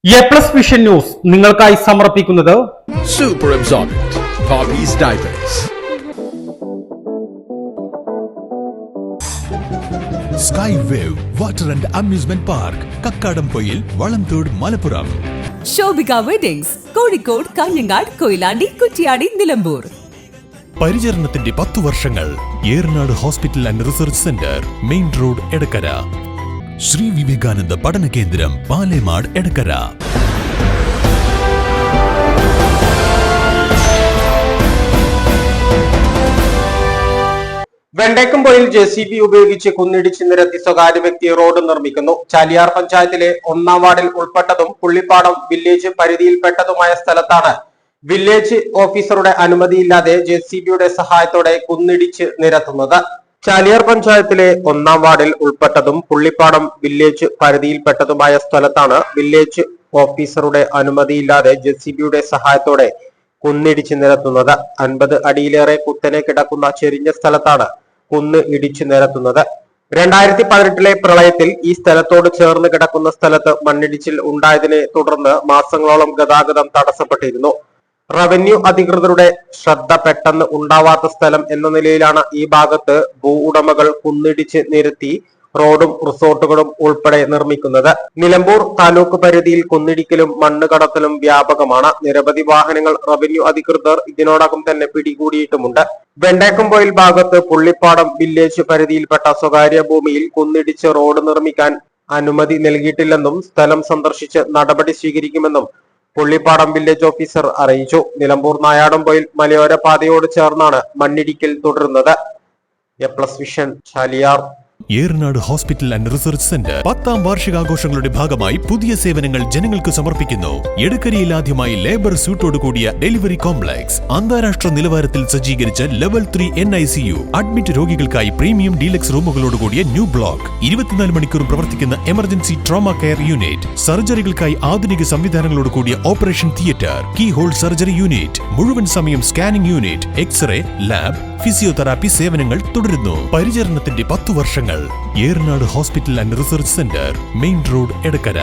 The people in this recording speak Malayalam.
എ+ വിഷൻ ന്യൂസ് നിങ്ങൾക്കായി സമർപ്പിക്കുന്നത് Super Absorbent Poppy's Diapers. Sky Wave Water and Amusement Park, Kakkadampoyil, Valamthode, Malappuram. Shobhika weddings, Kozhikode, Kanhangad, Koyilandy, Kuttiady, Nilambur. പരിചരണത്തിന്റെ 10 വർഷങ്ങൾ. Eranad hospital and research centre, main road, Edakkara. Sree Vivekananda പഠന കേന്ദ്രം, പാലേമാട്, എടക്കര. വെണ്ടേക്കുംപൊയിൽ JCB ഉപയോഗിച്ച് കുന്നിടിച്ച് നിരത്തി സ്വകാര്യ വ്യക്തി റോഡ് നിർമ്മിക്കുന്നു. ചാലിയാർ പഞ്ചായത്തിലെ 1-ാം വാർഡിൽ ഉൾപ്പെട്ടതും പുള്ളിപ്പാടം വില്ലേജ് പരിധിയിൽപ്പെട്ടതുമായ സ്ഥലത്താണ് വില്ലേജ് ഓഫീസറുടെ അനുമതിയില്ലാതെ JCBയുടെ സഹായത്തോടെ കുന്നിടിച്ച് നിരത്തുന്നത്. ചാലിയാർ പഞ്ചായത്തിലെ 1-ാം വാർഡിൽ ഉൾപ്പെട്ടതും പുള്ളിപ്പാടം വില്ലേജ് പരിധിയിൽപ്പെട്ടതുമായ സ്ഥലത്താണ് വില്ലേജ് ഓഫീസറുടെ അനുമതിയില്ലാതെ JCBയുടെ സഹായത്തോടെ കുന്നിടിച്ച് നിരത്തുന്നത്. 50 അടിയിലേറെ കുത്തനെ കിടക്കുന്ന ചെരിഞ്ഞ സ്ഥലത്താണ് കുന്ന് ഇടിച്ചു നിരത്തുന്നത്. 2018 പ്രളയത്തിൽ ഈ സ്ഥലത്തോട് ചേർന്ന് കിടക്കുന്ന സ്ഥലത്ത് മണ്ണിടിച്ചിൽ ഉണ്ടായതിനെ തുടർന്ന് മാസങ്ങളോളം ഗതാഗതം തടസ്സപ്പെട്ടിരുന്നു. റവന്യൂ അധികൃതരുടെ ശ്രദ്ധ പെട്ടെന്ന് ഉണ്ടാവാത്ത സ്ഥലം എന്ന നിലയിലാണ് ഈ ഭാഗത്ത് ഭൂ ഉടമകൾ കുന്നിടിച്ച് നിരത്തി റോഡും റിസോർട്ടുകളും ഉൾപ്പെടെ നിർമ്മിക്കുന്നത്. നിലമ്പൂർ താലൂക്ക് പരിധിയിൽ കുന്നിടിക്കലും മണ്ണ് കടത്തലും വ്യാപകമാണ്. നിരവധി വാഹനങ്ങൾ റവന്യൂ അധികൃതർ ഇതിനോടകം തന്നെ പിടികൂടിയിട്ടുമുണ്ട്. വെണ്ടേക്കുംപൊയിൽ ഭാഗത്ത് പുള്ളിപ്പാടം വില്ലേജ് പരിധിയിൽപ്പെട്ട സ്വകാര്യ ഭൂമിയിൽ കുന്നിടിച്ച് റോഡ് നിർമ്മിക്കാൻ അനുമതി നൽകിയിട്ടില്ലെന്നും സ്ഥലം സന്ദർശിച്ച് നടപടി സ്വീകരിക്കുമെന്നും പുള്ളിപ്പാടം വില്ലേജ് ഓഫീസർ അറിയിച്ചു. നിലമ്പൂർ നായാടംപൊയിൽ മലയോര പാതയോട് ചേർന്നാണ് മണ്ണിടിക്കൽ തുടരുന്നത്. A+ vision, Chaliyar. Eranad hospital and research centre 10ാം വാർഷികാഘോഷങ്ങളുടെ ഭാഗമായി പുതിയ സേവനങ്ങൾ ജനങ്ങൾക്ക് സമർപ്പിക്കുന്നു. എടക്കരയിൽ ആദ്യമായി ലേബർ സ്യൂട്ടോട് കൂടിയ ഡെലിവറി കോംപ്ലക്സ്, അന്താരാഷ്ട്ര നിലവാരത്തിൽ സജ്ജീകരിച്ച ലെവൽ 3 NICU, അഡ്മിറ്റ് രോഗികൾക്കായി പ്രീമിയം ഡീലക്സ് റൂമുകളോട് കൂടിയ ന്യൂ ബ്ലോക്ക്, 24 മണിക്കൂർ പ്രവർത്തിക്കുന്ന എമർജൻസി ട്രോമ കെയർ യൂണിറ്റ്, സർജറികൾക്കായി ആധുനിക സംവിധാനങ്ങളോട് കൂടിയ operation theatre, keyhole surgery unit, മുഴുവൻ സമയം scanning unit, X-ray, lab, physiotherapy സേവനങ്ങൾ തുടരുന്നു. പരിചരണത്തിന്റെ 10 വർഷങ്ങൾ. Eranad hospital and research centre, main road, Edakkara.